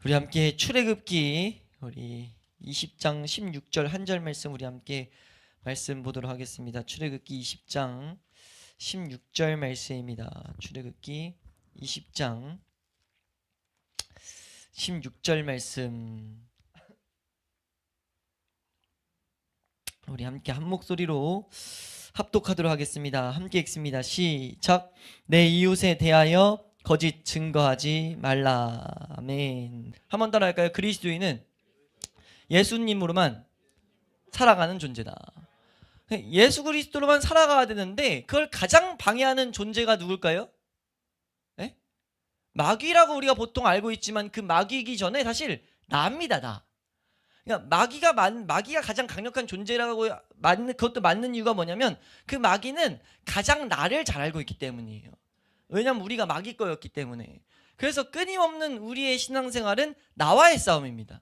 우리 함께 출애굽기 우리 20장 16절 한 절 말씀 우리 함께 말씀 보도록 하겠습니다. 출애굽기 20장 16절 말씀입니다. 출애굽기 20장 16절 말씀 우리 함께 한 목소리로 합독하도록 하겠습니다. 함께 읽습니다. 시작. 내 이웃에 대하여 거짓 증거하지 말라. 아멘. 한번 따라 할까요? 그리스도인은 예수님으로만 살아가는 존재다. 예수 그리스도로만 살아가야 되는데 그걸 가장 방해하는 존재가 누굴까요? 네? 마귀라고 우리가 보통 알고 있지만 그 마귀이기 전에 사실 나입니다. 나. 그러니까 마귀가 가장 강력한 존재라고 그것도 맞는 이유가 뭐냐면 그 마귀는 가장 나를 잘 알고 있기 때문이에요. 왜냐면 우리가 마귀 거였기 때문에. 그래서 끊임없는 우리의 신앙생활은 나와의 싸움입니다.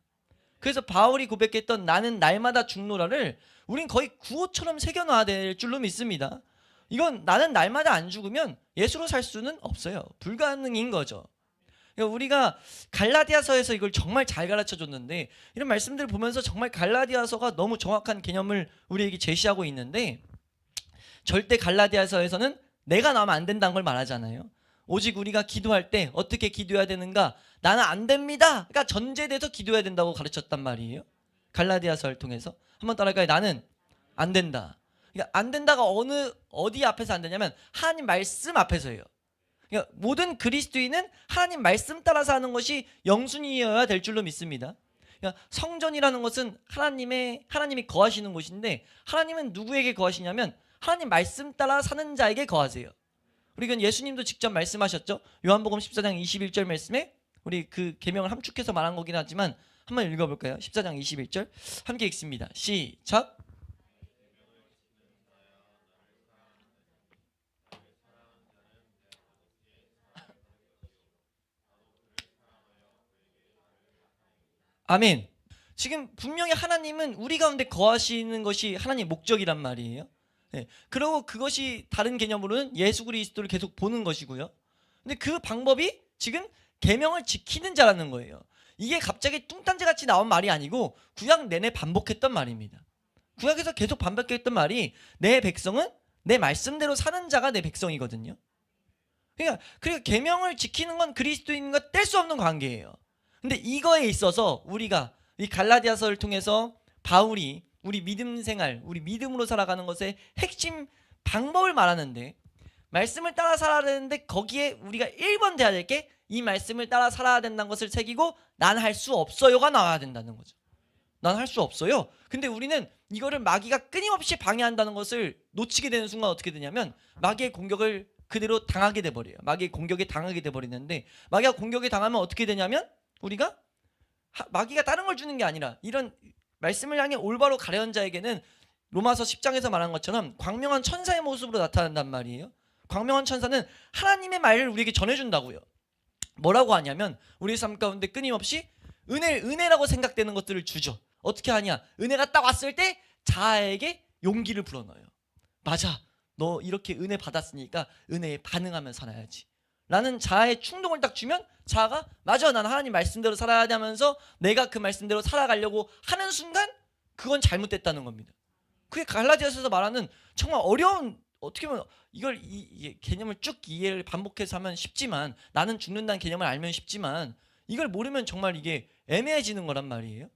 그래서 바울이 고백했던 나는 날마다 죽노라를 우린 거의 구호처럼 새겨놔야 될 줄로 믿습니다. 이건 나는 날마다 안 죽으면 예수로 살 수는 없어요. 불가능인 거죠. 그러니까 우리가 갈라디아서에서 이걸 정말 잘 가르쳐줬는데 이런 말씀들을 보면서 정말 갈라디아서가 너무 정확한 개념을 우리에게 제시하고 있는데 절대 갈라디아서에서는 내가 나오면 안 된다는 걸 말하잖아요. 오직 우리가 기도할 때 어떻게 기도해야 되는가? 나는 안 됩니다. 그러니까 전제돼서 기도해야 된다고 가르쳤단 말이에요. 갈라디아서를 통해서 한번 따라할까요? 나는 안 된다. 그러니까 안 된다가 어디 앞에서 안 되냐면 하나님 말씀 앞에서예요. 그러니까 모든 그리스도인은 하나님 말씀 따라서 하는 것이 영순이어야 될 줄로 믿습니다. 그러니까 성전이라는 것은 하나님이 거하시는 곳인데 하나님은 누구에게 거하시냐면 하나님 말씀 따라 사는 자에게 거하세요. 우리 그 예수님도 직접 말씀하셨죠. 요한복음 14장 21절 말씀에 우리 그 계명을 함축해서 말한 거긴 하지만 한번 읽어볼까요? 14장 21절 함께 읽습니다. 시작. 아멘. 지금 분명히 하나님은 우리 가운데 거하시는 것이 하나님의 목적이란 말이에요. 네. 그리고 그것이 다른 개념으로는 예수 그리스도를 계속 보는 것이고요. 근데 그 방법이 지금 계명을 지키는 자라는 거예요. 이게 갑자기 뚱딴지같이 나온 말이 아니고 구약 내내 반복했던 말입니다. 구약에서 계속 반복했던 말이 내 백성은 내 말씀대로 사는 자가 내 백성이거든요. 그러니까 계명을 지키는 건 그리스도인과 뗄 수 없는 관계예요. 근데 이거에 있어서 우리가 이 갈라디아서를 통해서 바울이 우리 믿음 생활, 우리 믿음으로 살아가는 것의 핵심 방법을 말하는데 말씀을 따라 살아야 되는데 거기에 우리가 1번 돼야 될 게 이 말씀을 따라 살아야 된다는 것을 새기고 난 할 수 없어요가 나와야 된다는 거죠. 난 할 수 없어요. 근데 우리는 이거를 마귀가 끊임없이 방해한다는 것을 놓치게 되는 순간 어떻게 되냐면 마귀의 공격을 그대로 당하게 돼버려요. 마귀의 공격에 당하게 돼버리는데 마귀가 공격에 당하면 어떻게 되냐면 우리가 마귀가 다른 걸 주는 게 아니라 이런 말씀을 향해 올바로 가려는 자에게는 로마서 10장에서 말한 것처럼 광명한 천사의 모습으로 나타난단 말이에요. 광명한 천사는 하나님의 말을 우리에게 전해준다고요. 뭐라고 하냐면 우리 삶 가운데 끊임없이 은혜라고 생각되는 것들을 주죠. 어떻게 하냐? 은혜가 딱 왔을 때 자아에게 용기를 불어넣어요. 맞아, 너 이렇게 은혜 받았으니까 은혜에 반응하며 살아야지 라는 자아의 충동을 딱 주면 자아가 맞아, 난 하나님 말씀대로 살아야 돼 하면서 내가 그 말씀대로 살아가려고 하는 순간 그건 잘못됐다는 겁니다. 그게 갈라디아서에서 말하는 정말 어려운, 어떻게 보면 이걸 이 개념을 쭉 이해를 반복해서 하면 쉽지만, 나는 죽는다는 개념을 알면 쉽지만 이걸 모르면 정말 이게 애매해지는 거란 말이에요.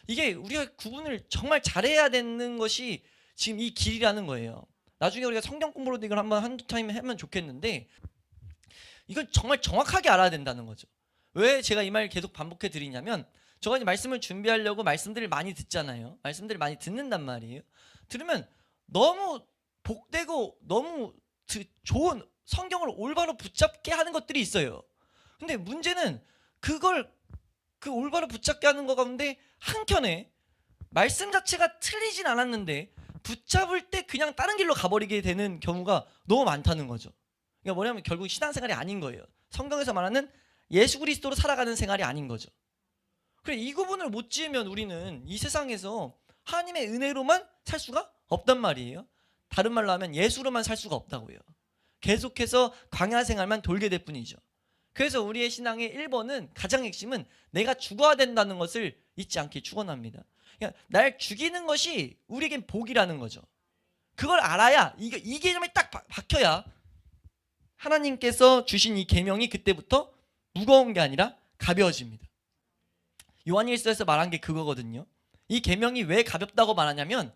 이게 우리가 구분을 정말 잘해야 되는 것이 지금 이 길이라는 거예요. 나중에 우리가 성경 공부로도 이걸 한두 타임 하면 좋겠는데 이걸 정말 정확하게 알아야 된다는 거죠. 왜 제가 이 말 계속 반복해 드리냐면 저가 이제 말씀을 준비하려고 말씀들을 많이 듣잖아요. 말씀들을 많이 듣는단 말이에요. 들으면 너무 복되고 너무 좋은 성경을 올바로 붙잡게 하는 것들이 있어요. 근데 문제는 그 올바로 붙잡게 하는 것 가운데 한켠에 말씀 자체가 틀리진 않았는데 붙잡을 때 그냥 다른 길로 가버리게 되는 경우가 너무 많다는 거죠. 그러니까 뭐냐면 결국 신앙생활이 아닌 거예요. 성경에서 말하는 예수 그리스도로 살아가는 생활이 아닌 거죠. 그래, 이 구분을 못 지으면 우리는 이 세상에서 하나님의 은혜로만 살 수가 없단 말이에요. 다른 말로 하면 예수로만 살 수가 없다고요. 계속해서 광야 생활만 돌게 될 뿐이죠. 그래서 우리의 신앙의 1번은 가장 핵심은 내가 죽어야 된다는 것을 잊지 않게 축원합니다. 그러니까 날 죽이는 것이 우리에겐 복이라는 거죠. 그걸 알아야 이 개념이 딱 박혀야 하나님께서 주신 이 계명이 그때부터 무거운 게 아니라 가벼워집니다. 요한일서에서 말한 게 그거거든요. 이 계명이 왜 가볍다고 말하냐면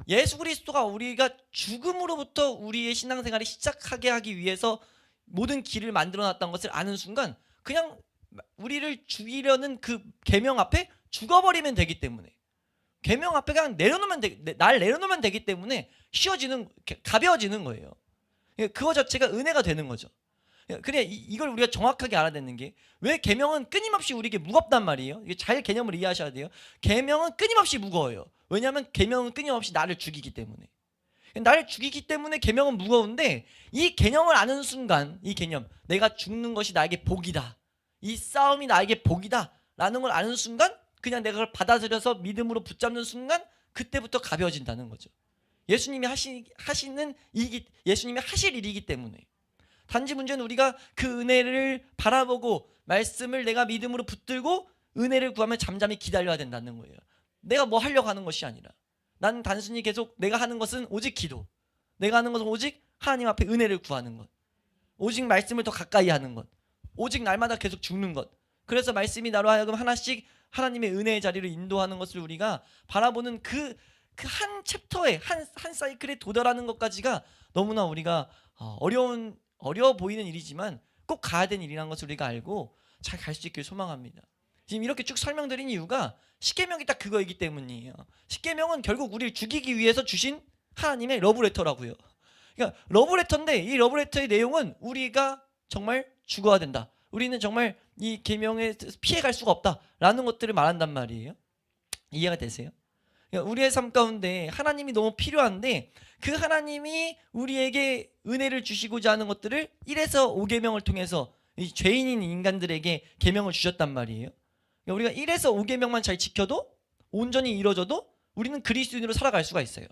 예수 그리스도가 우리가 죽음으로부터 우리의 신앙생활을 시작하게 하기 위해서 모든 길을 만들어놨다는 것을 아는 순간 그냥 우리를 죽이려는 그 계명 앞에 죽어버리면 되기 때문에, 계명 앞에 그냥 날 내려놓으면 되기 때문에 가벼워지는 거예요. 그거 자체가 은혜가 되는 거죠. 그래, 이걸 우리가 정확하게 알아야 되는 게, 왜 계명은 끊임없이 우리에게 무겁단 말이에요. 이게 잘 개념을 이해하셔야 돼요. 계명은 끊임없이 무거워요. 왜냐하면 계명은 끊임없이 나를 죽이기 때문에. 나를 죽이기 때문에 계명은 무거운데, 이 개념을 아는 순간, 이 개념, 내가 죽는 것이 나에게 복이다, 이 싸움이 나에게 복이다 라는 걸 아는 순간, 그냥 내가 그걸 받아들여서 믿음으로 붙잡는 순간 그때부터 가벼워진다는 거죠. 예수님이 예수님이 하실 일이기 때문에. 단지 문제는 우리가 그 은혜를 바라보고 말씀을 내가 믿음으로 붙들고 은혜를 구하며 잠잠히 기다려야 된다는 거예요. 내가 뭐 하려고 하는 것이 아니라, 난 단순히 계속 내가 하는 것은 오직 기도, 내가 하는 것은 오직 하나님 앞에 은혜를 구하는 것, 오직 말씀을 더 가까이 하는 것, 오직 날마다 계속 죽는 것. 그래서 말씀이 나로 하여금 하나씩 하나님의 은혜의 자리를 인도하는 것을 우리가 바라보는 그 한 챕터에 한 사이클에 도달하는 것까지가 너무나 우리가 어려워 보이는 일이지만 꼭 가야 되는 일이라는 것을 우리가 알고 잘 갈 수 있길 소망합니다. 지금 이렇게 쭉 설명드린 이유가 십계명이 딱 그거이기 때문이에요. 십계명은 결국 우리를 죽이기 위해서 주신 하나님의 러브레터라고요. 그러니까 러브레터인데, 이 러브레터의 내용은 우리가 정말 죽어야 된다, 우리는 정말 이 계명에 피해갈 수가 없다라는 것들을 말한단 말이에요. 이해가 되세요? 그러니까 우리의 삶 가운데 하나님이 너무 필요한데, 그 하나님이 우리에게 은혜를 주시고자 하는 것들을 1에서 5계명을 통해서 이 죄인인 인간들에게 계명을 주셨단 말이에요. 그러니까 우리가 1에서 5계명만 잘 지켜도, 온전히 이루어져도 우리는 그리스도인으로 살아갈 수가 있어요.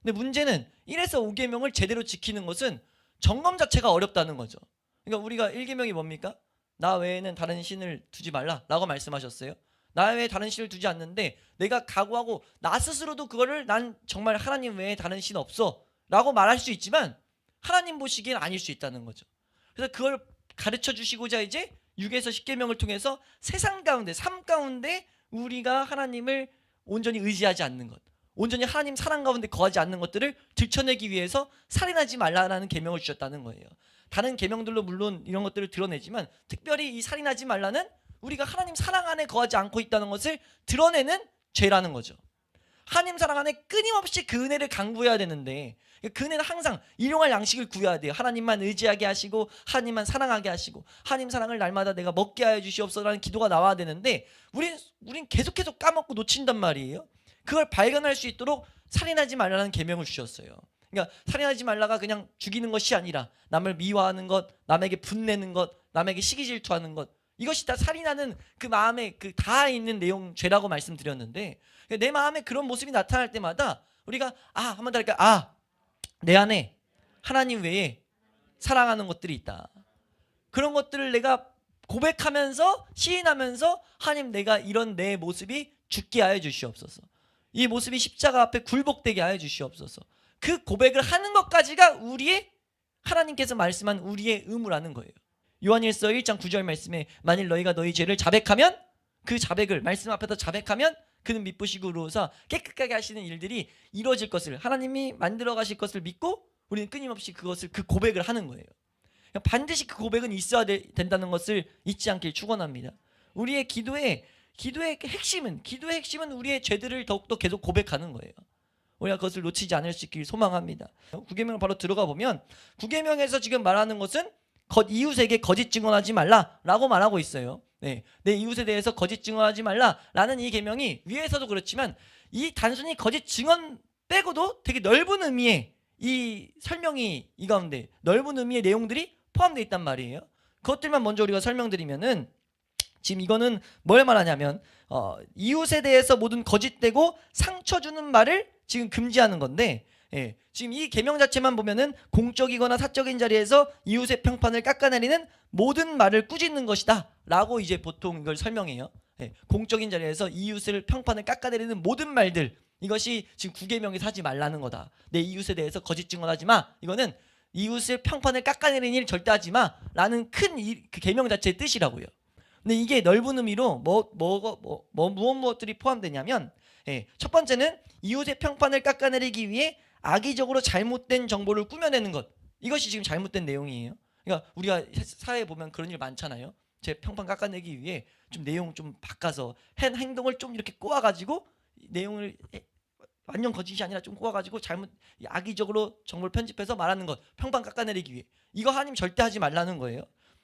근데 문제는 1에서 5계명을 제대로 지키는 것은 점검 자체가 어렵다는 거죠. 그러니까 우리가 1계명이 뭡니까? 나 외에는 다른 신을 두지 말라 라고 말씀하셨어요. 나 외에 다른 신을 두지 않는데, 내가 각오하고 나 스스로도 그거를 난 정말 하나님 외에 다른 신 없어 라고 말할 수 있지만 하나님 보시기엔 아닐 수 있다는 거죠. 그래서 그걸 가르쳐 주시고자 이제 6에서 10계명을 통해서 세상 가운데, 삶 가운데 우리가 하나님을 온전히 의지하지 않는 것, 온전히 하나님 사랑 가운데 거하지 않는 것들을 들춰내기 위해서 살인하지 말라라는 계명을 주셨다는 거예요. 다른 계명들로 물론 이런 것들을 드러내지만, 특별히 이 살인하지 말라는 우리가 하나님 사랑 안에 거하지 않고 있다는 것을 드러내는 죄라는 거죠. 하나님 사랑 안에 끊임없이 그 은혜를 강구해야 되는데, 그 은혜는 항상 일용할 양식을 구해야 돼요. 하나님만 의지하게 하시고 하나님만 사랑하게 하시고 하나님 사랑을 날마다 내가 먹게 하여 주시옵소서라는 기도가 나와야 되는데, 우린 계속 까먹고 놓친단 말이에요. 그걸 발견할 수 있도록 살인하지 말라는 계명을 주셨어요. 그러니까 살인하지 말라가 그냥 죽이는 것이 아니라 남을 미워하는 것, 남에게 분내는 것, 남에게 시기 질투하는 것, 이것이 다 살인하는 그 마음에 그 다 있는 내용, 죄라고 말씀드렸는데, 내 마음에 그런 모습이 나타날 때마다 우리가 한번 더 할까요? 내 안에 하나님 외에 사랑하는 것들이 있다. 그런 것들을 내가 고백하면서 시인하면서, 하나님 내가 이런 내 모습이 죽게 하여 주시옵소서, 이 모습이 십자가 앞에 굴복되게 하여 주시옵소서. 그 고백을 하는 것까지가 하나님께서 말씀한 우리의 의무라는 거예요. 요한일서 1장 9절 말씀에, 만일 너희가 너희 죄를 자백하면, 그 자백을 말씀 앞에서 자백하면 그는 미쁘시고로서 깨끗하게 하시는 일들이 이루어질 것을, 하나님이 만들어 가실 것을 믿고 우리는 끊임없이 그 고백을 하는 거예요. 반드시 그 고백은 있어야 된다는 것을 잊지 않길 축원합니다. 우리의 기도의 핵심은 우리의 죄들을 더욱더 계속 고백하는 거예요. 우리가 그것을 놓치지 않을 수 있길 소망합니다. 9계명을 바로 들어가 보면, 9계명에서 지금 말하는 것은 이웃에게 거짓 증언하지 말라라고 말하고 있어요. 내 이웃에 대해서 거짓 증언하지 말라라는 이 계명이 위에서도 그렇지만, 이 단순히 거짓 증언 빼고도 되게 넓은 의미의 이 설명이, 이 가운데 넓은 의미의 내용들이 포함되어 있단 말이에요. 그것들만 먼저 우리가 설명드리면은, 지금 이거는 뭘 말하냐면 이웃에 대해서 모든 거짓되고 상처 주는 말을 지금 금지하는 건데, 예, 지금 이 계명 자체만 보면은 공적이거나 사적인 자리에서 이웃의 평판을 깎아내리는 모든 말을 꾸짖는 것이다 라고 이제 보통 이걸 설명해요. 예, 공적인 자리에서 이웃을 평판을 깎아내리는 모든 말들, 이것이 지금 구계명에서 하지 말라는 거다. 내 이웃에 대해서 거짓 증언하지 마. 이거는 이웃을 평판을 깎아내리는 일 절대 하지 마 라는 큰 그 계명 자체의 뜻이라고요. 근데 이게 넓은 의미로 무엇들이 포함되냐면, 예, 첫 번째는 이웃의 평판을 깎아내리기 위해 악의적으로 잘못된 정보를 꾸며내는 것, 이것이 지금 잘못된 내용이에요. 그러니까 우리가 사회에 보면 그런 일 많잖아요. 제 평판 깎아내기 위해 좀 내용 좀 바꿔서 한 행동을 좀 이렇게 꼬아가지고 내용을 완전 거짓이 아니라 좀 꼬아가지고 잘못 악의적으로 정보를 편집해서 말하는 것, 평판 깎아내리기 위해. 이거 하나님 절대 하지 말라는 거예요.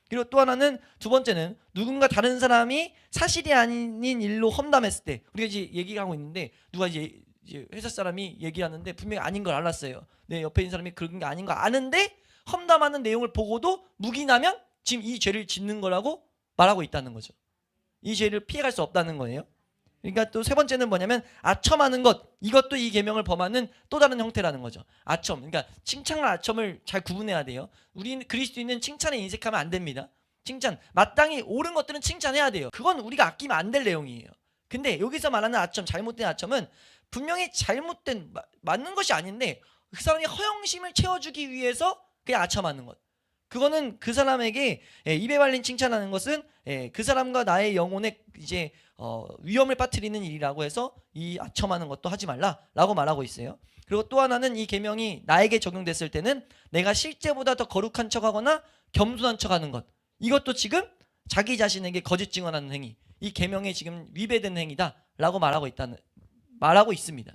그리고 또 하나는, 두 번째는 누군가 다른 사람이 사실이 아닌 일로 험담했을 때, 우리가 이제 얘기하고 있는데 누가 이제 회사 사람이 얘기하는데 분명히 아닌 걸 알았어요. 내 옆에 있는 사람이 그런 게 아닌 거 아는데 험담하는 내용을 보고도 묵인하면 지금 이 죄를 짓는 거라고 말하고 있다는 거죠. 이 죄를 피해갈 수 없다는 거예요. 그러니까 또 세 번째는 뭐냐면 아첨하는 것, 이것도 이 계명을 범하는 또 다른 형태라는 거죠. 아첨, 그러니까 칭찬과 아첨을 잘 구분해야 돼요. 우리는 그리스도인은 칭찬에 인색하면 안 됩니다. 칭찬, 마땅히 옳은 것들은 칭찬해야 돼요. 그건 우리가 아끼면 안 될 내용이에요. 근데 여기서 말하는 아첨, 잘못된 아첨은 분명히 잘못된 맞는 것이 아닌데 그 사람이 허영심을 채워주기 위해서 그냥 아첨하는 것, 그거는 그 사람에게 입에 발린 칭찬하는 것은 그 사람과 나의 영혼에 이제 위험을 빠뜨리는 일이라고 해서 이 아첨하는 것도 하지 말라라고 말하고 있어요. 그리고 또 하나는 이 계명이 나에게 적용됐을 때는 내가 실제보다 더 거룩한 척하거나 겸손한 척하는 것, 이것도 지금 자기 자신에게 거짓 증언하는 행위, 이 계명에 지금 위배된 행위다라고 말하고 있습니다.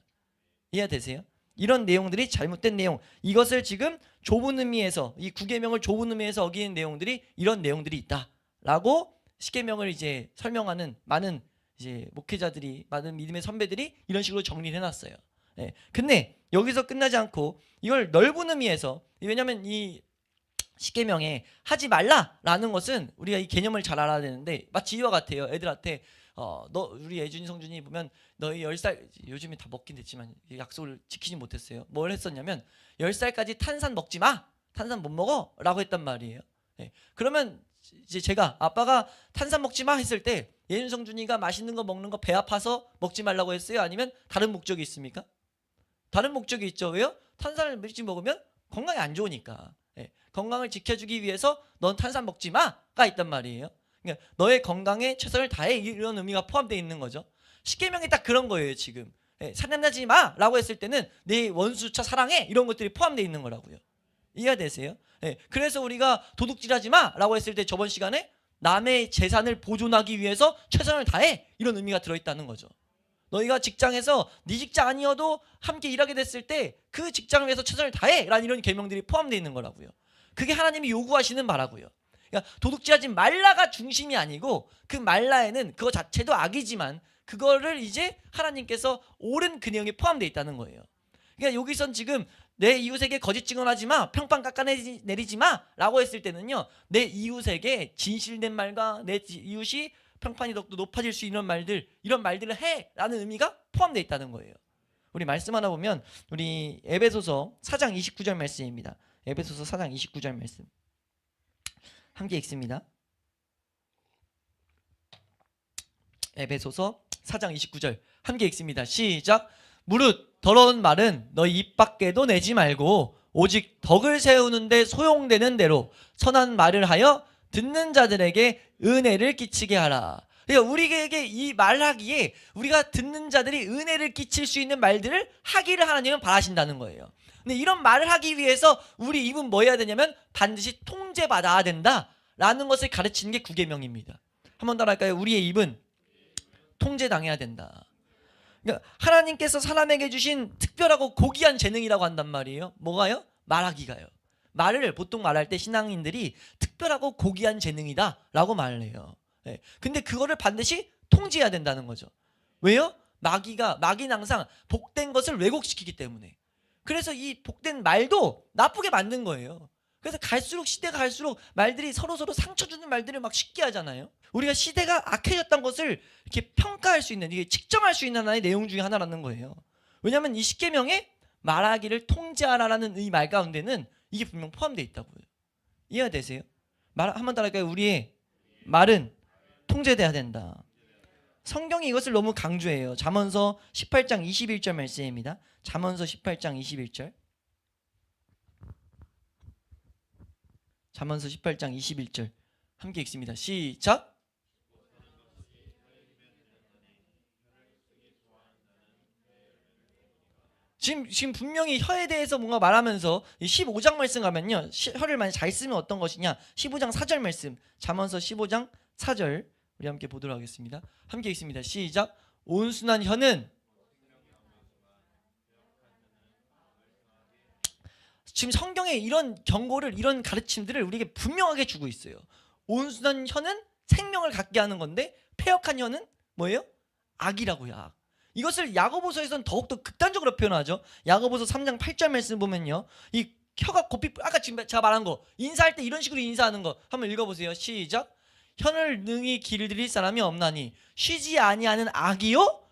이해되세요? 이런 내용들이 잘못된 내용, 이것을 지금 좁은 의미에서, 이 구계명을 좁은 의미에서 어기는 내용들이 이런 내용들이 있다라고 십계명을 이제 설명하는 많은 이제 목회자들이, 많은 믿음의 선배들이 이런 식으로 정리를 해놨어요. 예. 근데 여기서 끝나지 않고 이걸 넓은 의미에서, 왜냐하면 이 십계명에 하지 말라라는 것은 우리가 이 개념을 잘 알아야 되는데, 마치 이와 같아요. 애들한테 우리 예준이 성준이 보면 너희 10살, 요즘에 다 먹긴 됐지만 약속을 지키지 못했어요. 뭘 했었냐면 10살까지 탄산 먹지 마, 탄산 못 먹어 라고 했단 말이에요. 네. 그러면 이제 제가 아빠가 탄산 먹지 마 했을 때 예준 성준이가 맛있는 거 먹는 거 배 아파서 먹지 말라고 했어요? 아니면 다른 목적이 있습니까? 다른 목적이 있죠. 왜요? 탄산을 일찍 먹으면 건강에 안 좋으니까. 네. 건강을 지켜주기 위해서 넌 탄산 먹지 마가 있단 말이에요. 그러니까 너의 건강에 최선을 다해, 이런 의미가 포함되어 있는 거죠. 십계명이 딱 그런 거예요. 지금 살인하지 마 라고 했을 때는 내 원수차 사랑해, 이런 것들이 포함되어 있는 거라고요. 이해가 되세요? 그래서 우리가 도둑질하지 마 라고 했을 때 저번 시간에 남의 재산을 보존하기 위해서 최선을 다해, 이런 의미가 들어있다는 거죠. 너희가 직장에서 네 직장 아니어도 함께 일하게 됐을 때 그 직장을 위해서 최선을 다해 라는 이런 계명들이 포함되어 있는 거라고요. 그게 하나님이 요구하시는 바라고요. 그러니까 도둑질하지 말라가 중심이 아니고, 그 말라에는 그거 자체도 악이지만 그거를 이제 하나님께서 옳은 그 내용에 포함되어 있다는 거예요. 그러니까 여기선 지금 내 이웃에게 거짓 증언하지 마, 평판 깎아내리지 마 라고 했을 때는요, 내 이웃에게 진실된 말과 내 이웃이 평판이 더욱더 높아질 수 있는 말들, 이런 말들을 해 라는 의미가 포함되어 있다는 거예요. 우리 말씀 하나 보면, 우리 에베소서 4장 29절 말씀입니다. 에베소서 4장 29절 말씀 함께 읽습니다. 에베소서 4장 29절 함께 읽습니다. 시작. 무릇 더러운 말은 너희 입 밖에도 내지 말고 오직 덕을 세우는데 소용되는 대로 선한 말을 하여 듣는 자들에게 은혜를 끼치게 하라. 그러니까 우리에게 이 말하기에 우리가 듣는 자들이 은혜를 끼칠 수 있는 말들을 하기를 하나님은 바라신다는 거예요. 근데 이런 말을 하기 위해서 우리 입은 뭐 해야 되냐면 반드시 통제받아야 된다라는 것을 가르치는 게 구계명입니다. 한 번 더 할까요? 우리의 입은 통제당해야 된다. 그러니까 하나님께서 사람에게 주신 특별하고 고귀한 재능이라고 한단 말이에요. 뭐가요? 말하기가요. 말을 보통 말할 때 신앙인들이 특별하고 고귀한 재능이다 라고 말을 해요. 네. 근데 그거를 반드시 통제해야 된다는 거죠. 왜요? 마귀는 항상 복된 것을 왜곡시키기 때문에. 그래서 이 복된 말도 나쁘게 만든 거예요. 그래서 시대가 갈수록 말들이 서로 상처 주는 말들을 막 쉽게 하잖아요. 우리가 시대가 악해졌던 것을 이렇게 평가할 수 있는, 이게 측정할 수 있는 하나의 내용 중에 하나라는 거예요. 왜냐하면 이 십계명에 말하기를 통제하라라는 이 말 가운데는 이게 분명 포함되어 있다고요. 이해가 되세요? 한번 따라할까요? 우리의 말은 통제돼야 된다. 성경이 이것을 너무 강조해요. 잠언서 18장 21절 말씀입니다. 잠언서 18장 21절. 잠언서 18장 21절 함께 읽습니다. 시작. 지금 분명히 혀에 대해서 뭔가 말하면서 15장 말씀 가면요, 혀를 많이 잘 쓰면 어떤 것이냐, 15장 4절 말씀, 잠언서 15장 4절 우리 함께 보도록 하겠습니다. 함께 읽습니다. 시작. 온순한 혀는 지금 성경에 이런 경고를, 이런 가르침들을 우리에게 분명하게 주고 있어요. 온순한 혀는 생명을 갖게 하는 건데 패역한 혀는 뭐예요? 악이라고요. 악. 이것을 야고보서에서는 더욱더 극단적으로 표현하죠. 야고보서 3장 8절 말씀 보면요, 이 혀가 곱비, 아까 지금 제가 말한 거, 인사할 때 이런 식으로 인사하는 거 한번 읽어보세요. 시작. 혀를 능히 길들일 사람이 없나니 쉬지 아니하는 악이요?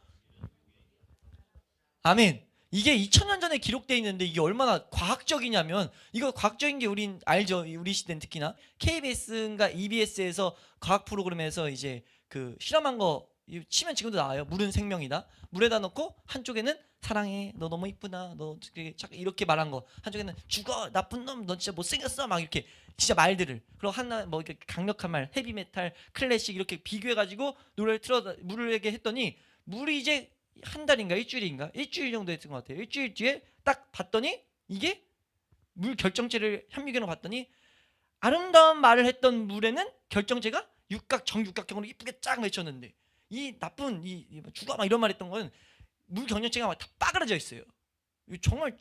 아멘. 이게 2000년 전에 기록되어 있는데 이게 얼마나 과학적이냐면, 이거 과학적인 게 우린 알죠. 우리 시대는 특히나 KBS인가 EBS에서 과학 프로그램에서 이제 그 실험한 거 치면 지금도 나와요. 물은 생명이다. 물에다 넣고 한쪽에는 사랑해, 너 너무 이쁘다, 너 이렇게 말한 거, 한쪽에는 죽어, 나쁜 놈, 너 진짜 못생겼어, 막 이렇게 진짜 말들을, 그리고 하나 뭐 이렇게 강력한 말, 헤비메탈, 클래식 이렇게 비교해가지고 노래를 틀어 물에게 했더니 물이 이제 한 달인가 일주일 정도 했던 것 같아요. 일주일 뒤에 딱 봤더니 이게 물 결정체를 현미경으로 봤더니 아름다운 말을 했던 물에는 결정체가 정육각형으로 이쁘게 쫙 맺혔는데, 이 나쁜 이 죽어 막 이런 말 했던 건 물 경련체가 막 다 빠그라져 있어요. 정말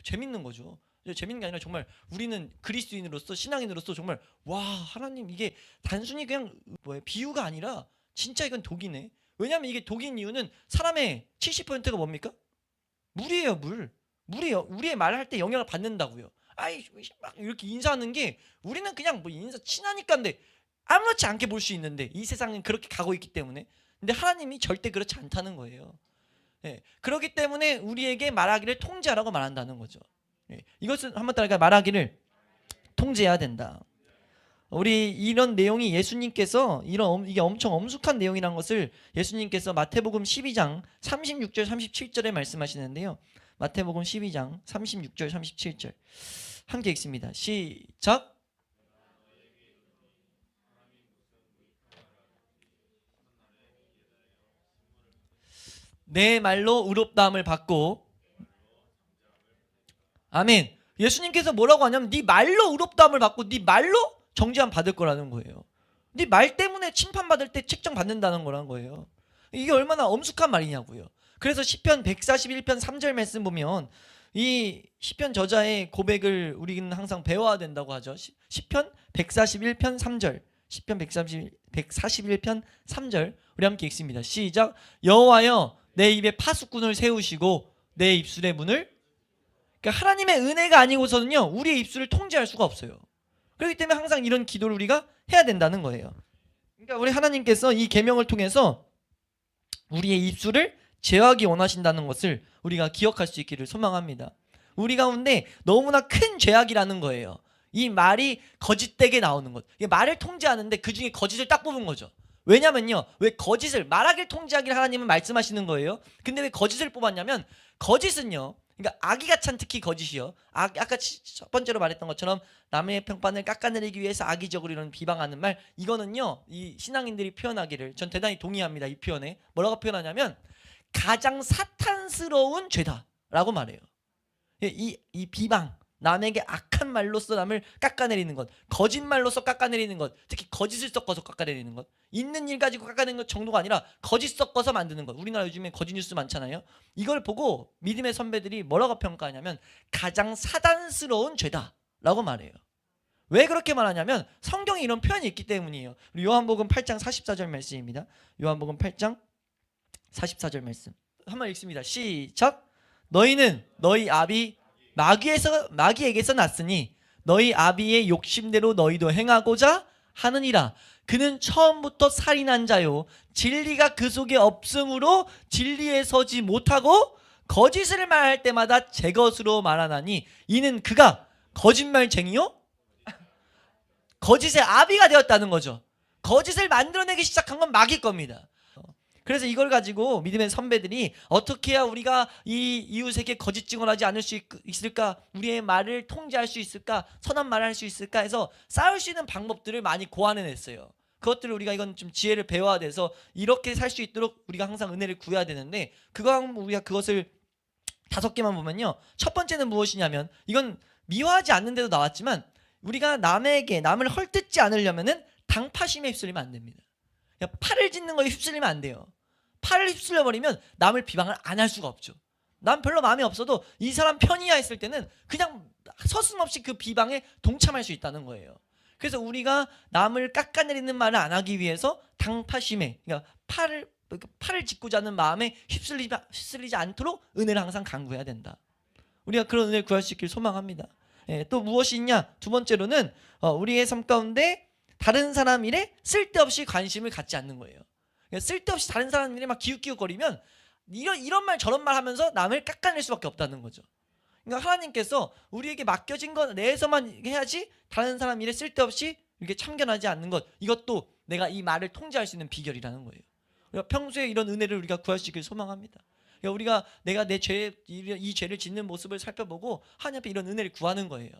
재밌는 거죠. 재밌는 게 아니라 정말 우리는 그리스도인으로서, 신앙인으로서 정말 와, 하나님, 이게 단순히 그냥 비유가 아니라 진짜 이건 독이네. 왜냐하면 이게 독인 이유는 사람의 70%가 뭡니까? 물이에요. 물이에요. 우리의 말을 할 때 영향을 받는다고요. 아이 막 이렇게 인사하는 게 우리는 그냥 뭐 인사 친하니까인데 아무렇지 않게 볼 수 있는데, 이 세상은 그렇게 가고 있기 때문에. 근데 하나님이 절대 그렇지 않다는 거예요. 예, 그렇기 때문에 우리에게 말하기를 통제하라고 말한다는 거죠. 예, 이것은 한번 따라가, 말하기를 통제해야 된다. 우리 이런 내용이 예수님께서 이게 엄청 엄숙한 내용이라는 것을 예수님께서 마태복음 12장 36절 37절에 말씀하시는데요. 마태복음 12장 36절 37절 함께 읽습니다. 시작. 내 말로 의롭다함을 받고, 아멘. 예수님께서 뭐라고 하냐면 네 말로 의롭다함을 받고 네 말로 정죄함 받을 거라는 거예요. 네 말 때문에 심판받을 때 책정 받는다는 거란 거예요. 이게 얼마나 엄숙한 말이냐고요. 그래서 시편 141편 3절 말씀 보면 이 시편 저자의 고백을 우리는 항상 배워야 된다고 하죠. 시편 141편 3절, 시편 141편 3절 우리 함께 읽습니다. 시작. 여호와여 내 입에 파수꾼을 세우시고 내 입술의 문을, 그러니까 하나님의 은혜가 아니고서는요 우리의 입술을 통제할 수가 없어요. 그렇기 때문에 항상 이런 기도를 우리가 해야 된다는 거예요. 그러니까 우리 하나님께서 이 계명을 통해서 우리의 입술을 제어하기 원하신다는 것을 우리가 기억할 수 있기를 소망합니다. 우리 가운데 너무나 큰 죄악이라는 거예요. 이 말이 거짓되게 나오는 것. 말을 통제하는데 그 중에 거짓을 딱 뽑은 거죠. 왜냐면요, 왜 거짓을, 말하기를 통제하기를 하나님은 말씀하시는 거예요. 근데 왜 거짓을 뽑았냐면, 거짓은요, 그러니까 악의가 찬 특히 거짓이요. 아까 첫 번째로 말했던 것처럼 남의 평판을 깎아내리기 위해서 악의적으로 이런 비방하는 말, 이거는요 이 신앙인들이 표현하기를 전 대단히 동의합니다. 이 표현에 뭐라고 표현하냐면 가장 사탄스러운 죄다라고 말해요. 이 비방, 남에게 악한 말로써 남을 깎아내리는 것, 거짓말로써 깎아내리는 것, 특히 거짓을 섞어서 깎아내리는 것, 있는 일 가지고 깎아내리는 것 정도가 아니라 거짓 섞어서 만드는 것. 우리나라 요즘에 거짓 뉴스 많잖아요. 이걸 보고 믿음의 선배들이 뭐라고 평가하냐면 가장 사단스러운 죄다라고 말해요. 왜 그렇게 말하냐면 성경에 이런 표현이 있기 때문이에요. 요한복음 8장 44절 말씀입니다. 요한복음 8장 44절 말씀 한번 읽습니다. 시작. 너희는 너희 아비 마귀에게서 났으니 너희 아비의 욕심대로 너희도 행하고자 하느니라. 그는 처음부터 살인한 자요 진리가 그 속에 없으므로 진리에 서지 못하고 거짓을 말할 때마다 제 것으로 말하나니 이는 그가 거짓말쟁이요? 거짓의 아비가 되었다는 거죠. 거짓을 만들어내기 시작한 건 마귀 겁니다. 그래서 이걸 가지고 믿음의 선배들이 어떻게 해야 우리가 이 이웃에게 거짓 증언하지 않을 수 있을까? 우리의 말을 통제할 수 있을까? 선한 말을 할 수 있을까? 해서 싸울 수 있는 방법들을 많이 고안해냈어요. 그것들을 우리가 이건 좀 지혜를 배워야 돼서 이렇게 살 수 있도록 우리가 항상 은혜를 구해야 되는데 우리가 그것을 5개만 보면요. 첫 번째는 무엇이냐면 이건 미워하지 않는데도 나왔지만 우리가 남을 헐뜯지 않으려면은 당파심에 휩쓸리면 안 됩니다. 팔을 짓는 거에 휩쓸리면 안 돼요. 팔을 휩쓸려 버리면 남을 비방을 안 할 수가 없죠. 난 별로 마음이 없어도 이 사람 편이야 했을 때는 그냥 서슴없이 그 비방에 동참할 수 있다는 거예요. 그래서 우리가 남을 깎아내리는 말을 안 하기 위해서 당파심에, 그러니까 팔을 짓고자 하는 마음에 휩쓸리지 않도록 은혜를 항상 간구해야 된다. 우리가 그런 은혜를 구할 수 있길 소망합니다. 또 무엇이 있냐? 두 번째로는 우리의 삶 가운데 다른 사람 일에 쓸데없이 관심을 갖지 않는 거예요. 그러니까 쓸데없이 다른 사람 일에 막 기웃기웃거리면 이런 말 저런 말 하면서 남을 깎아낼 수밖에 없다는 거죠. 그러니까 하나님께서 우리에게 맡겨진 것 내에서만 해야지 다른 사람 일에 쓸데없이 이렇게 참견하지 않는 것, 이것도 내가 이 말을 통제할 수 있는 비결이라는 거예요. 우리가 평소에 이런 은혜를 우리가 구할 수 있길 소망합니다. 그러니까 내가 이 죄를 짓는 모습을 살펴보고 하나님 앞에 이런 은혜를 구하는 거예요.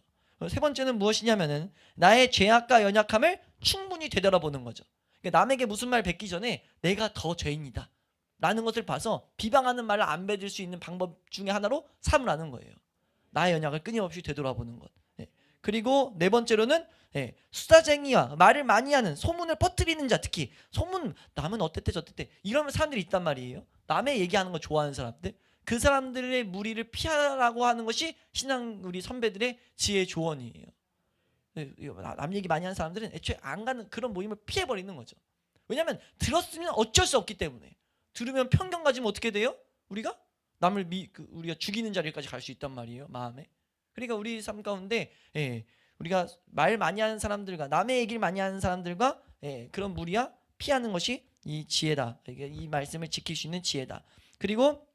세 번째는 무엇이냐면은 나의 죄악과 연약함을 충분히 되돌아보는 거죠. 그러니까 남에게 무슨 말 뱉기 전에 내가 더 죄인이다 라는 것을 봐서 비방하는 말을 안 뱉을 수 있는 방법 중에 하나로 삼으라는 거예요. 나의 연약을 끊임없이 되돌아보는 것. 그리고 네 번째로는 수다쟁이와 말을 많이 하는 소문을 퍼뜨리는 자, 특히 소문, 남은 어땠대 저땠대 이런 사람들이 있단 말이에요. 남의 얘기하는 거 좋아하는 사람들, 그 사람들의 무리를 피하라고 하는 것이 신앙 우리 선배들의 지혜의 조언이에요. 남 얘기 많이 하는 사람들은 애초에 안 가는 그런 모임을 피해버리는 거죠. 왜냐하면 들었으면 어쩔 수 없기 때문에. 들으면 편견 가지면 어떻게 돼요? 우리가 남을 우리가 죽이는 자리까지 갈 수 있단 말이에요. 마음에. 그러니까 우리 삶 가운데 우리가 말 많이 하는 사람들과 남의 얘기를 많이 하는 사람들과 그런 무리와 피하는 것이 이 지혜다. 이 말씀을 지킬 수 있는 지혜다. 그리고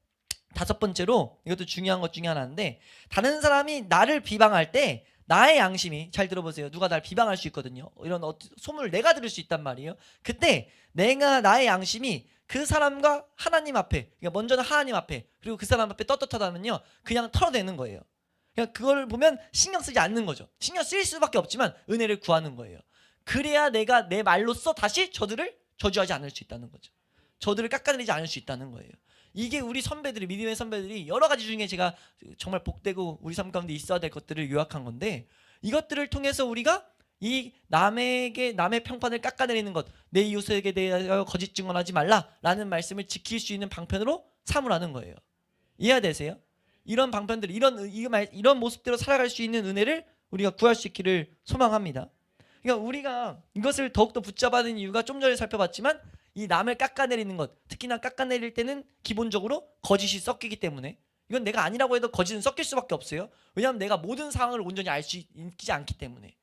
5번째로 이것도 중요한 것 중에 하나인데 다른 사람이 나를 비방할 때 나의 양심이, 잘 들어보세요. 누가 날 비방할 수 있거든요. 이런 소문을 내가 들을 수 있단 말이에요. 그때 나의 양심이 그 사람과 하나님 앞에, 그러니까 먼저는 하나님 앞에 그리고 그 사람 앞에 떳떳하다면요 그냥 털어내는 거예요. 그냥 그걸 보면 신경 쓰지 않는 거죠. 신경 쓸 수밖에 없지만 은혜를 구하는 거예요. 그래야 내가 내 말로써 다시 저들을 저주하지 않을 수 있다는 거죠. 저들을 깎아내리지 않을 수 있다는 거예요. 이게 우리 선배들이, 믿음의 선배들이 여러 가지 중에 제가 정말 복되고 우리 삶 가운데 있어야 될 것들을 요약한 건데, 이것들을 통해서 우리가 이 남의 평판을 깎아내리는 것, 내 이웃에게 대하여 거짓 증언하지 말라라는 말씀을 지킬 수 있는 방편으로 삼으라는 거예요. 이해되세요? 이런 방편들, 이런 모습대로 살아갈 수 있는 은혜를 우리가 구할 수 있기를 소망합니다. 그러니까 우리가 이것을 더욱더 붙잡아야 이유가 좀 전에 살펴봤지만 이 남을 깎아내리는 것, 특히나 깎아내릴 때는 기본적으로 거짓이 섞이기 때문에, 이건 내가 아니라고 해도 거짓은 섞일 수밖에 없어요. 왜냐하면 내가 모든 상황을 온전히 알 수 있지 않기 때문에.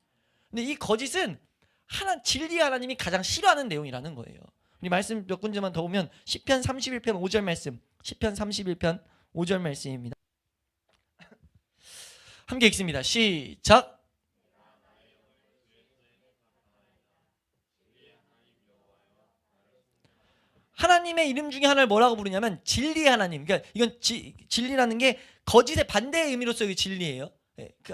근데 이 거짓은 진리 하나님이 가장 싫어하는 내용이라는 거예요. 우리 말씀 몇 군데만 더 보면 시편 31편 5절 말씀, 시편 31편 5절 말씀입니다. 함께 읽습니다. 시작. 하나님의 이름 중에 하나를 뭐라고 부르냐면 진리 하나님. 그러니까 이건 진리라는 게 거짓의 반대의 의미로서 이 진리예요.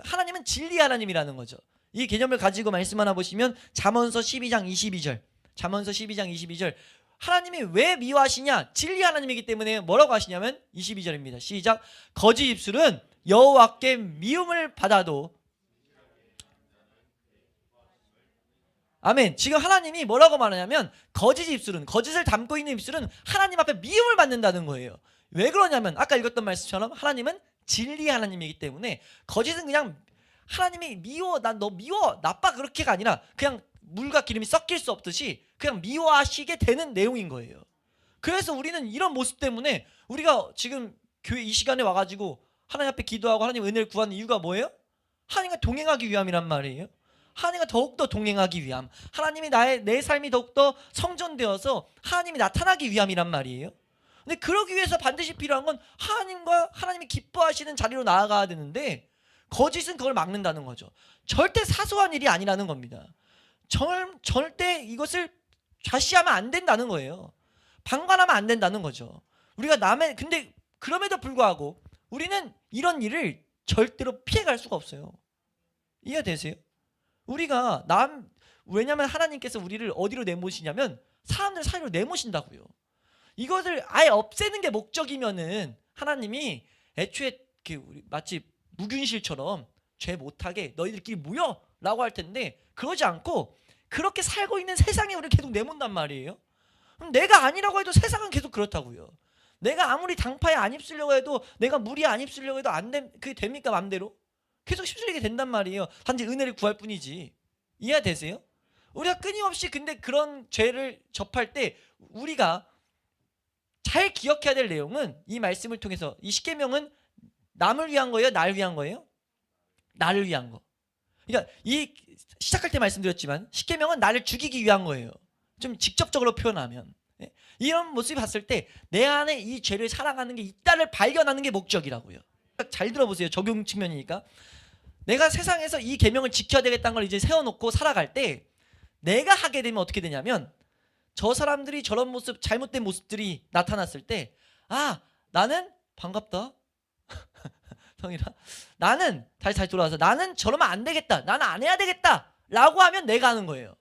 하나님은 진리 하나님이라는 거죠. 이 개념을 가지고 말씀 하나 보시면 잠언서 12장 22절. 잠언서 12장 22절. 하나님이 왜 미워하시냐? 진리 하나님이기 때문에 뭐라고 하시냐면 22절입니다. 시작. 거짓 입술은 여호와께 미움을 받아도, 아멘. 지금 하나님이 뭐라고 말하냐면 거짓 입술은, 거짓을 담고 있는 입술은 하나님 앞에 미움을 받는다는 거예요. 왜 그러냐면 아까 읽었던 말씀처럼 하나님은 진리 하나님이기 때문에 거짓은 그냥 하나님이 미워, 난 너 미워, 나빠, 그렇게가 아니라 그냥 물과 기름이 섞일 수 없듯이 그냥 미워하시게 되는 내용인 거예요. 그래서 우리는 이런 모습 때문에 우리가 지금 교회 이 시간에 와가지고 하나님 앞에 기도하고 하나님 은혜를 구하는 이유가 뭐예요? 하나님과 동행하기 위함이란 말이에요. 하나님과 더욱더 동행하기 위함, 하나님이 내 삶이 더욱더 성전되어서 하나님이 나타나기 위함이란 말이에요. 근데 그러기 위해서 반드시 필요한 건 하나님과 하나님이 기뻐하시는 자리로 나아가야 되는데 거짓은 그걸 막는다는 거죠. 절대 사소한 일이 아니라는 겁니다. 절대 이것을 좌시하면 안 된다는 거예요. 방관하면 안 된다는 거죠. 우리가 근데 그럼에도 불구하고 우리는 이런 일을 절대로 피해갈 수가 없어요. 이해되세요? 왜냐면 하나님께서 우리를 어디로 내모시냐면 사람들 사이로 내모신다고요. 이것을 아예 없애는 게 목적이면은 하나님이 애초에 마치 무균실처럼 죄 못하게 너희들끼리 모여 라고 할 텐데 그러지 않고 그렇게 살고 있는 세상에 우리를 계속 내몬단 말이에요. 그럼 내가 아니라고 해도 세상은 계속 그렇다고요. 내가 아무리 당파에 안 휩쓸려고 해도 내가 물이 안 휩쓸려고 해도 그게 됩니까 맘대로? 계속 휩쓸리게 된단 말이에요. 단지 은혜를 구할 뿐이지. 이해되세요? 우리가 끊임없이 근데 그런 죄를 접할 때 우리가 잘 기억해야 될 내용은 이 말씀을 통해서 이 십계명은 남을 위한 거예요? 나를 위한 거예요? 나를 위한 거. 그러니까 시작할 때 말씀드렸지만 십계명은 나를 죽이기 위한 거예요. 좀 직접적으로 표현하면 이런 모습이 봤을 때 내 안에 이 죄를 사랑하는 게 있다를 발견하는 게 목적이라고요. 잘 들어보세요. 적용 측면이니까 내가 세상에서 이 계명을 지켜야 되겠다는 걸 이제 세워놓고 살아갈 때 내가 하게 되면 어떻게 되냐면 저 사람들이 저런 모습 잘못된 모습들이 나타났을 때 나는 반갑다 성이라 나는 다시 돌아와서 나는 저러면 안 되겠다 나는 안 해야 되겠다 라고 하면 내가 하는 거예요.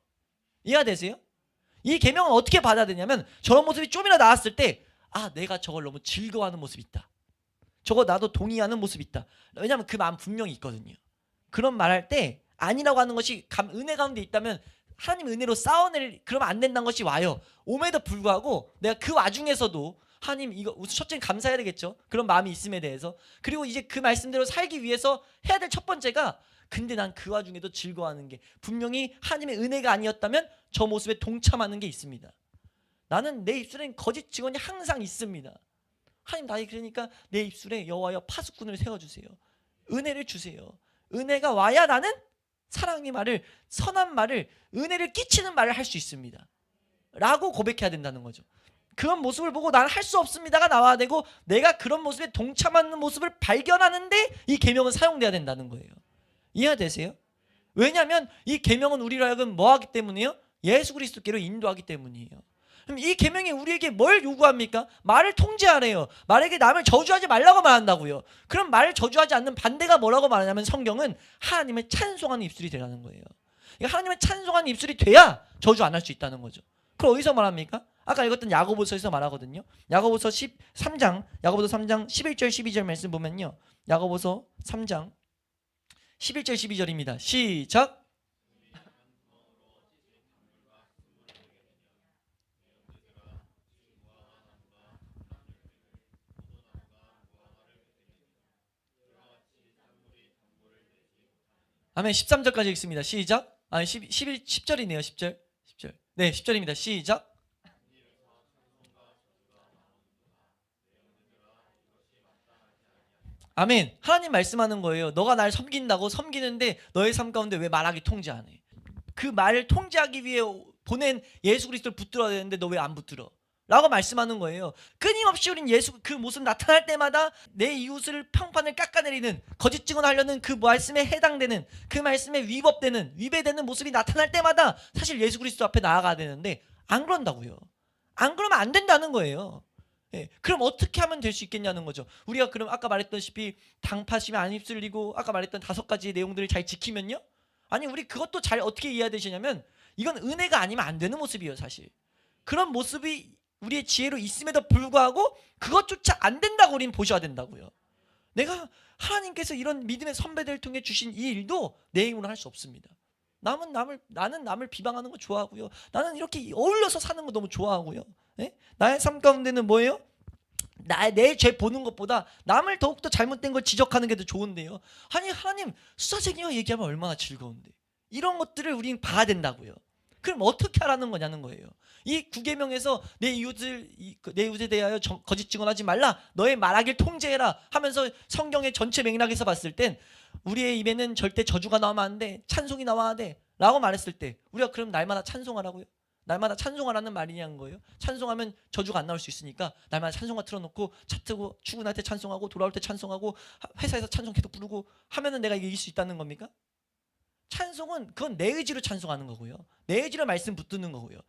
이해가 되세요? 이 계명은 어떻게 받아야 되냐면 저런 모습이 좀이나 나왔을 때 내가 저걸 너무 즐거워하는 모습이 있다. 저거 나도 동의하는 모습이 있다. 왜냐하면 그 마음 분명히 있거든요. 그런 말할 때 아니라고 하는 것이 은혜 가운데 있다면 하나님 은혜로 그러면 안 된다는 것이 와요. 옴에도 불구하고 내가 그 와중에서도 하나님 이거 첫째는 감사해야 되겠죠. 그런 마음이 있음에 대해서. 그리고 이제 그 말씀대로 살기 위해서 해야 될 첫 번째가 근데 난 그 와중에도 즐거워하는 게 분명히 하나님의 은혜가 아니었다면 저 모습에 동참하는 게 있습니다. 나는 내 입술엔 거짓 증언이 항상 있습니다. 하나님 나이 그러니까 내 입술에 여호와여 파수꾼을 세워주세요. 은혜를 주세요. 은혜가 와야 나는 사랑의 말을 선한 말을 은혜를 끼치는 말을 할 수 있습니다. 라고 고백해야 된다는 거죠. 그런 모습을 보고 나는 할 수 없습니다가 나와야 되고 내가 그런 모습에 동참하는 모습을 발견하는데 이 계명은 사용돼야 된다는 거예요. 이해되세요? 왜냐하면 이 계명은 우리로 하여금 뭐 하기 때문이에요? 예수 그리스도께로 인도하기 때문이에요. 그럼 이 계명이 우리에게 뭘 요구합니까? 말을 통제하래요. 말에게 남을 저주하지 말라고 말한다고요. 그럼 말을 저주하지 않는 반대가 뭐라고 말하냐면 성경은 하나님을 찬송하는 입술이 되라는 거예요. 그러니까 하나님을 찬송하는 입술이 돼야 저주 안 할 수 있다는 거죠. 그럼 어디서 말합니까? 아까 읽었던 야고보서에서 말하거든요. 야고보서 3장 11절 12절 말씀 보면요. 야고보서 3장 11절 12절입니다. 시작. 아멘. 13절까지 읽습니다. 시작. 10절이네요. 10절. 네, 10절입니다. 시작. 아멘. 하나님 말씀하는 거예요. 너가 날 섬긴다고 섬기는데 너의 삶 가운데 왜 말하기 통제 안 해? 그 말을 통제하기 위해 보낸 예수 그리스도를 붙들어야 되는데 너 왜 안 붙들어? 라고 말씀하는 거예요. 끊임없이 우린 예수 그 모습 나타날 때마다 내 이웃을 평판을 깎아내리는 거짓 증언하려는 그 말씀에 해당되는 그 말씀에 위배되는 모습이 나타날 때마다 사실 예수 그리스도 앞에 나아가야 되는데 안 그런다고요. 안 그러면 안 된다는 거예요. 그럼 어떻게 하면 될 수 있겠냐는 거죠. 우리가 그럼 아까 말했다시피 당파심에 안 휩쓸리고 아까 말했던 5가지 내용들을 잘 지키면요. 아니 우리 그것도 잘 어떻게 이해해야 되시냐면 이건 은혜가 아니면 안 되는 모습이에요. 사실 그런 모습이 우리의 지혜로 있음에도 불구하고 그것조차 안 된다고 우리는 보셔야 된다고요. 내가 하나님께서 이런 믿음의 선배들을 통해 주신 이 일도 내 힘으로 할 수 없습니다. 나는 남을 비방하는 거 좋아하고요. 나는 이렇게 어울려서 사는 거 너무 좋아하고요. 나의 삶 가운데는 뭐예요? 내 죄 보는 것보다 남을 더욱더 잘못된 걸 지적하는 게 더 좋은데요. 아니 하나님 수사쟁이와 얘기하면 얼마나 즐거운데 이런 것들을 우리는 봐야 된다고요. 그럼 어떻게 하라는 거냐는 거예요. 이 9계명에서 내 이웃에 대하여 거짓 증언하지 말라 너의 말하길 통제해라 하면서 성경의 전체 맥락에서 봤을 땐 우리의 입에는 절대 저주가 나오면 안 돼 찬송이 나와야 돼 라고 말했을 때 우리가 그럼 날마다 찬송하라고요? 날마다 찬송하라는 말이냐는 거예요. 찬송하면 저주가 안 나올 수 있으니까 날마다 찬송가 틀어놓고 차 타고 출근할 때 찬송하고 돌아올 때 찬송하고 회사에서 찬송 계속 부르고 하면은 내가 이길 수 있다는 겁니까? 찬송은 그건 내 의지로 찬송하는 거고요. 내 의지로 말씀 붙드는 거고요.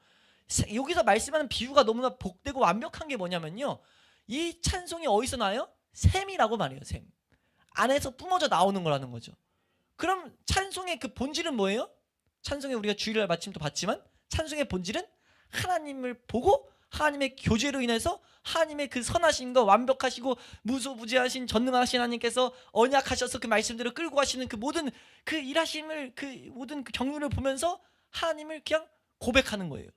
여기서 말씀하는 비유가 너무나 복되고 완벽한 게 뭐냐면요. 이 찬송이 어디서 나요? 샘이라고 말해요. 샘. 안에서 뿜어져 나오는 거라는 거죠. 그럼 찬송의 그 본질은 뭐예요? 찬송에 우리가 주일날 마침 또 봤지만 찬송의 본질은 하나님을 보고 하나님의 교제로 인해서 하나님의 그 선하심과 완벽하시고 무소부재하신 전능하신 하나님께서 언약하셔서 그 말씀대로 끌고 가시는 그 모든 그 일하심을 그 모든 그 경륜을 보면서 하나님을 그냥 고백하는 거예요.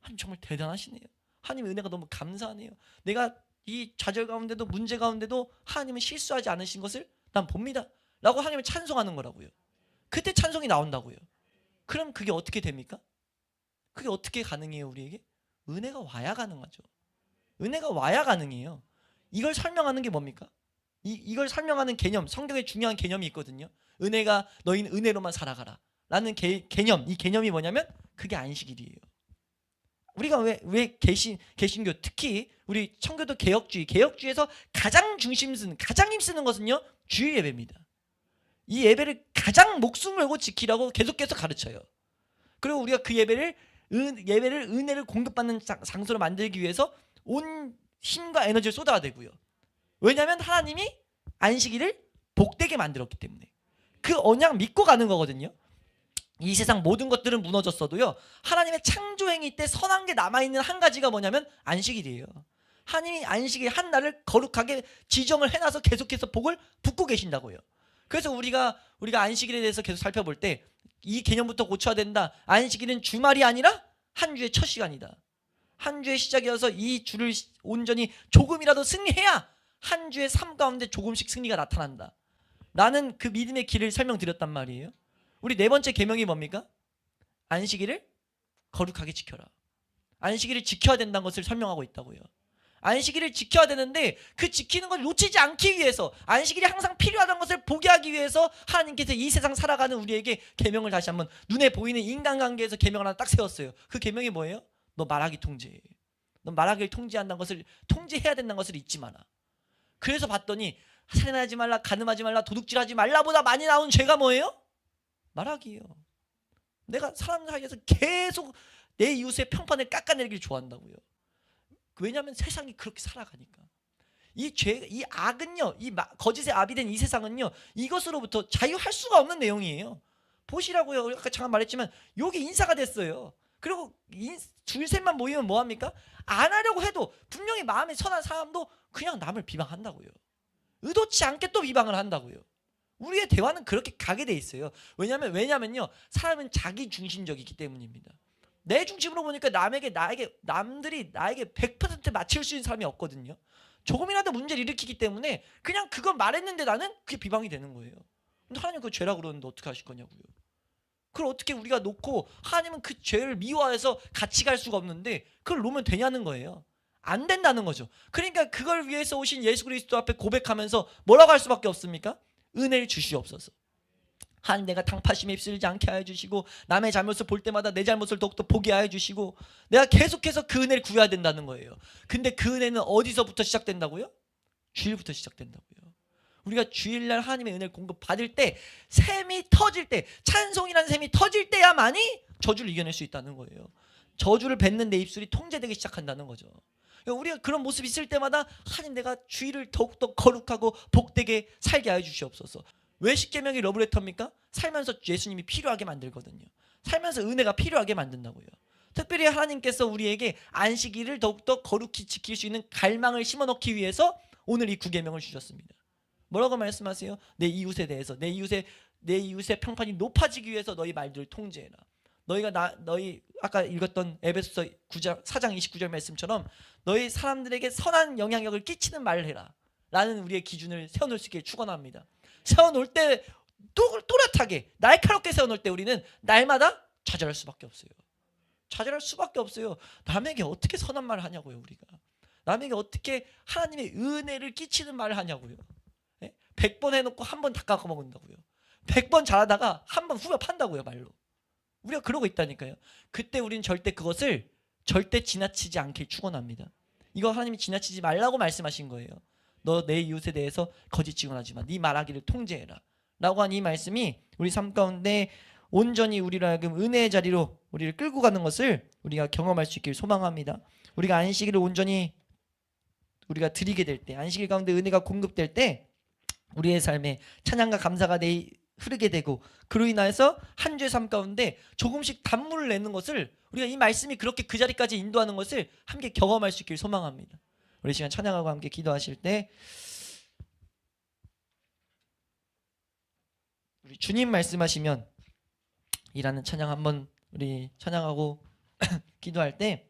하나님 정말 대단하시네요. 하나님의 은혜가 너무 감사하네요. 내가 이 좌절 가운데도 문제 가운데도 하나님은 실수하지 않으신 것을 난 봅니다 라고 하나님을 찬송하는 거라고요. 그때 찬송이 나온다고요. 그럼 그게 어떻게 됩니까? 그게 어떻게 가능해요? 우리에게? 은혜가 와야 가능하죠. 은혜가 와야 가능해요. 이걸 설명하는 게 뭡니까? 이걸 설명하는 개념, 성경에 중요한 개념이 있거든요. 은혜가 너희는 은혜로만 살아가라 라는 개념, 이 개념이 뭐냐면 그게 안식일이에요. 우리가 왜 개신교 특히 우리 청교도 개혁주의에서 가장 가장 힘쓰는 것은요 주일 예배입니다. 이 예배를 가장 목숨 걸고 지키라고 계속해서 가르쳐요. 그리고 우리가 그 예배를 은혜를 공급받는 장소로 만들기 위해서 온 힘과 에너지를 쏟아야 되고요. 왜냐하면 하나님이 안식일을 복되게 만들었기 때문에 그 언약 믿고 가는 거거든요. 이 세상 모든 것들은 무너졌어도요 하나님의 창조행위 때 선한 게 남아있는 한 가지가 뭐냐면 안식일이에요. 하나님이 안식일 한 날을 거룩하게 지정을 해놔서 계속해서 복을 붓고 계신다고요. 그래서 우리가 안식일에 대해서 계속 살펴볼 때 이 개념부터 고쳐야 된다. 안식일은 주말이 아니라 한 주의 첫 시간이다. 한 주의 시작이어서 이 주를 온전히 조금이라도 승리해야 한 주의 삶 가운데 조금씩 승리가 나타난다. 나는 그 믿음의 길을 설명드렸단 말이에요. 우리 네 번째 계명이 뭡니까? 안식일을 거룩하게 지켜라. 안식일을 지켜야 된다는 것을 설명하고 있다고요. 안식일을 지켜야 되는데 그 지키는 걸 놓치지 않기 위해서 안식일이 항상 필요하다는 것을 보게 하기 위해서 하나님께서 이 세상 살아가는 우리에게 계명을 다시 한번 눈에 보이는 인간관계에서 계명을 하나 딱 세웠어요. 그 계명이 뭐예요? 너 말하기 통제해. 너 말하기를 통제한다는 것을 통제해야 된다는 것을 잊지 마라. 그래서 봤더니 살인하지 말라, 간음하지 말라, 도둑질하지 말라보다 많이 나온 죄가 뭐예요? 말하기예요. 내가 사람 사이에서 계속 내 이웃의 평판을 깎아내리길 좋아한다고요. 왜냐하면 세상이 그렇게 살아가니까. 이 악은요, 거짓의 압이 된 이 세상은요, 이것으로부터 자유할 수가 없는 내용이에요. 보시라고요. 아까 잠깐 말했지만 여기 인사가 됐어요. 그리고 둘셋만 모이면 뭐합니까? 안 하려고 해도 분명히 마음에 선한 사람도 그냥 남을 비방한다고요. 의도치 않게 또 비방을 한다고요. 우리의 대화는 그렇게 가게 돼 있어요. 왜냐면요, 사람은 자기 중심적이기 때문입니다. 내 중심으로 보니까 남들이 나에게 100% 맞출 수 있는 사람이 없거든요. 조금이라도 문제를 일으키기 때문에 그냥 그거 말했는데 나는 그게 비방이 되는 거예요. 근데 하나님 그거 죄라고 그러는데 어떻게 하실 거냐고요. 그걸 어떻게 우리가 놓고 하나님은 그 죄를 미워해서 같이 갈 수가 없는데 그걸 놓으면 되냐는 거예요. 안 된다는 거죠. 그러니까 그걸 위해서 오신 예수 그리스도 앞에 고백하면서 뭐라고 할 수밖에 없습니까? 은혜를 주시옵소서. 하나님, 내가 당파심에 휩쓸리지 않게 하여 주시고 남의 잘못을 볼 때마다 내 잘못을 더욱더 보게 하여 주시고 내가 계속해서 그 은혜를 구해야 된다는 거예요. 근데 그 은혜는 어디서부터 시작된다고요? 주일부터 시작된다고요. 우리가 주일날 하나님의 은혜를 공급받을 때, 샘이 터질 때, 찬송이라는 샘이 터질 때야만이 저주를 이겨낼 수 있다는 거예요. 저주를 뱉는 내 입술이 통제되기 시작한다는 거죠. 우리가 그런 모습이 있을 때마다 하나님, 내가 주일을 더욱더 거룩하고 복되게 살게 하여 주시옵소서. 왜 십계명이 러브레터입니까? 살면서 예수님이 필요하게 만들거든요. 살면서 은혜가 필요하게 만든다고요. 특별히 하나님께서 우리에게 안식일을 더욱더 거룩히 지킬 수 있는 갈망을 심어넣기 위해서 오늘 이 9계명을 주셨습니다. 뭐라고 말씀하세요? 내 이웃에 대해서, 내 이웃의 평판이 높아지기 위해서 너희 말들을 통제해라. 너희 아까 읽었던 에베소서 4장 29절 말씀처럼 너희 사람들에게 선한 영향력을 끼치는 말을 해라 라는 우리의 기준을 세워놓을 수 있게 축원합니다. 세워놓을 때 또렷하게 날카롭게 세워놓을 때 우리는 날마다 좌절할 수밖에 없어요. 좌절할 수밖에 없어요. 남에게 어떻게 선한 말을 하냐고요. 우리가 남에게 어떻게 하나님의 은혜를 끼치는 말을 하냐고요. 100번 해놓고 한 번 다 깎아먹는다고요. 100번 잘하다가 한 번 후벼 판다고요. 말로. 우리가 그러고 있다니까요. 그때 우리는 절대 그것을 절대 지나치지 않길 축원합니다. 이거 하나님이 지나치지 말라고 말씀하신 거예요. 너 내 이웃에 대해서 거짓 증언하지 마. 네 말하기를 통제해라. 라고 한 이 말씀이 우리 삶 가운데 온전히 우리로 하여금 은혜의 자리로 우리를 끌고 가는 것을 우리가 경험할 수 있길 소망합니다. 우리가 안식일을 온전히 우리가 드리게 될 때, 안식일 가운데 은혜가 공급될 때 우리의 삶에 찬양과 감사가 흐르게 되고, 그로 인하여서 한 주의 삶 가운데 조금씩 단물을 내는 것을, 우리가 이 말씀이 그렇게 그 자리까지 인도하는 것을 함께 경험할 수 있길 소망합니다. 우리 시간 찬양하고 함께 기도하실 때 우리 주님 말씀하시면 이라는 찬양 한번 우리 찬양하고 기도할 때,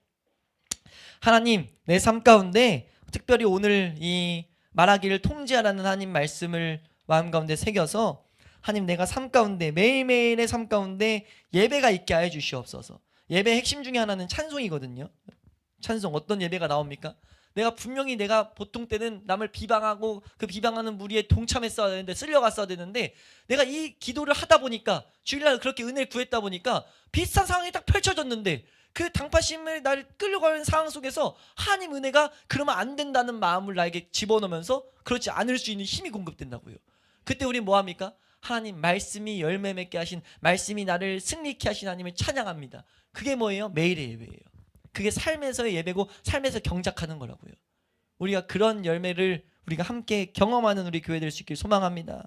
하나님 내 삶 가운데 특별히 오늘 이 말하기를 통제하라는 하나님 말씀을 마음 가운데 새겨서, 하나님 내가 삶 가운데 매일매일의 삶 가운데 예배가 있게 하여 주시옵소서. 예배의 핵심 중에 하나는 찬송이거든요. 찬송, 어떤 예배가 나옵니까? 내가 분명히 내가 보통 때는 남을 비방하고 그 비방하는 무리에 동참했어야 되는데, 쓸려갔어야 되는데, 내가 이 기도를 하다 보니까, 주일날 그렇게 은혜를 구했다 보니까 비슷한 상황이 딱 펼쳐졌는데, 그 당파심을 나를 끌려가는 상황 속에서 하나님 은혜가 그러면 안 된다는 마음을 나에게 집어넣으면서 그렇지 않을 수 있는 힘이 공급된다고요. 그때 우리 뭐합니까? 하나님 말씀이 열매 맺게 하신, 말씀이 나를 승리케 하신 하나님을 찬양합니다. 그게 뭐예요? 매일의 예배예요. 그게 삶에서의 예배고 삶에서 경작하는 거라고요. 우리가 그런 열매를 우리가 함께 경험하는 우리 교회 될 수 있길 소망합니다.